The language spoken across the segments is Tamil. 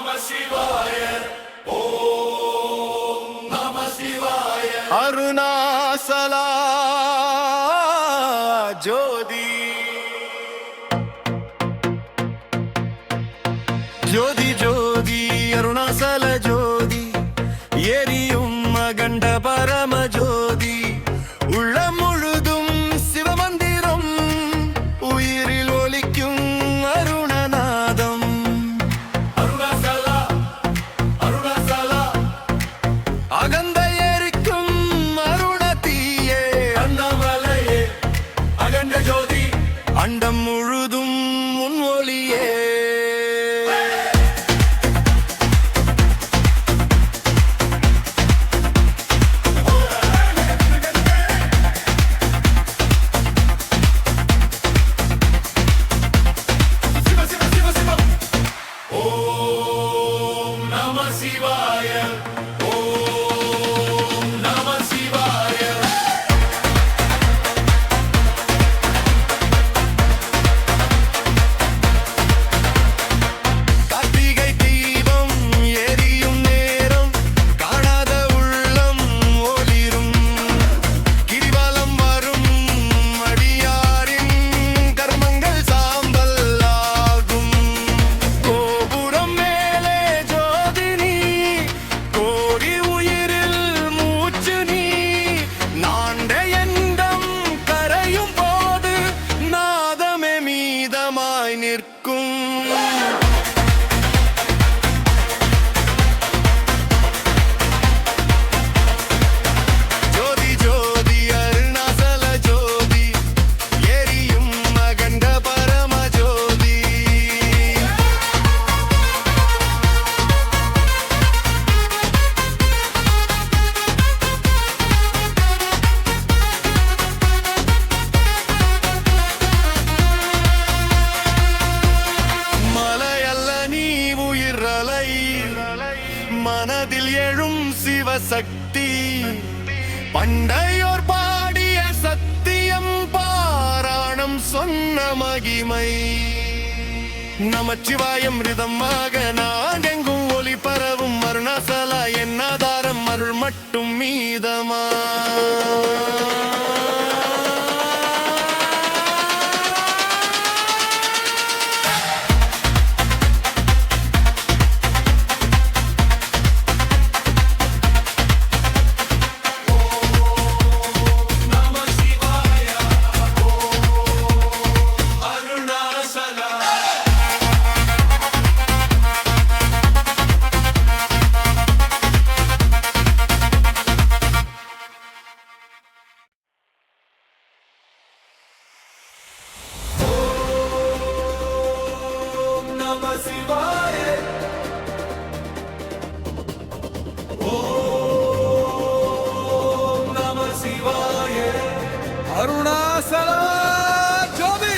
நம சிவாய. ஓம் நம சிவாய. அருணாசலா ஜோதி. ஜோதி ஜோதி அருணாசல ஜோதி, எரியும் அகண்ட பரம ஜோதி. உள்ளம் முழுதும் சிவமந்திரம், உயிரில் ஒலிக்கும் அருணநாதம். அருணாசலா அருணாசலா, அகந்த எரிக்கும் அருணதீயே. அண்ணாமலையே அகண்ட ஜோதி, அண்டம் முழுதும் உன் ஒளியே. மனதில் எழும் சிவசக்தி, பண்டையோர் பாடிய சத்தியம், பாராயணம் சொன்ன மகிமை. நமச்சிவாயம் ரிதமாக நாடெங்கும் ஒளி பரவும் அருணாசலா, என் ஆதாரம் அருள் மட்டும் மீதமா. அருணாசலா ஜோதி.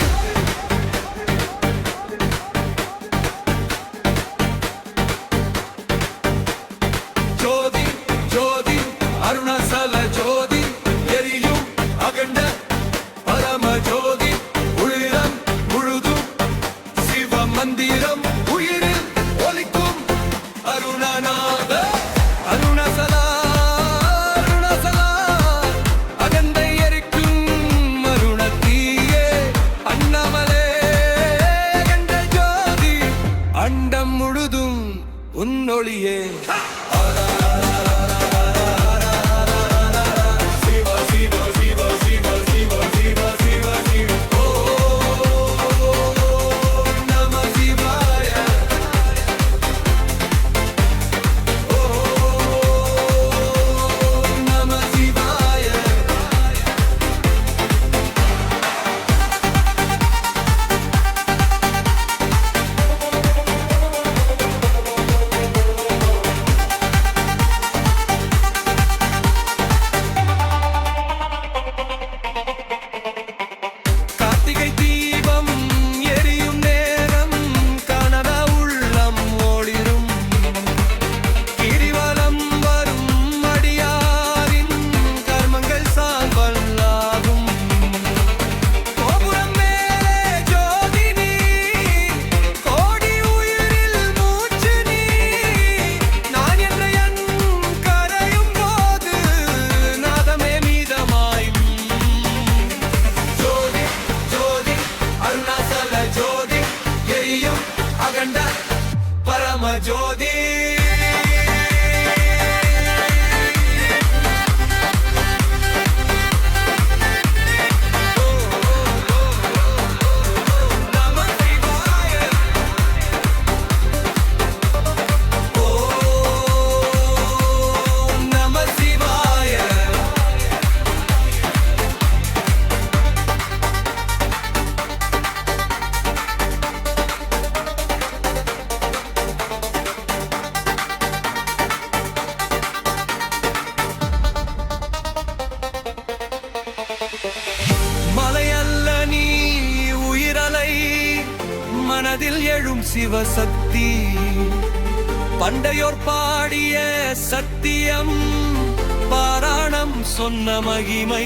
ஜோதி ஜோதி அருணாசல ஜோதி, எரியும் அகண்ட பரம ஜோதி. உள்ளம் முழுதும் சிவ மந்திரம், உயிரில் ஒலிக்கும் அருணநாத. அருணாசலா அருணாசலா, அகந்தை எரிக்கும் மனதில் எழும் சிவசக்தி பண்டையோர் பாடிய சத்தியம் பாராணம் சொன்ன மகிமை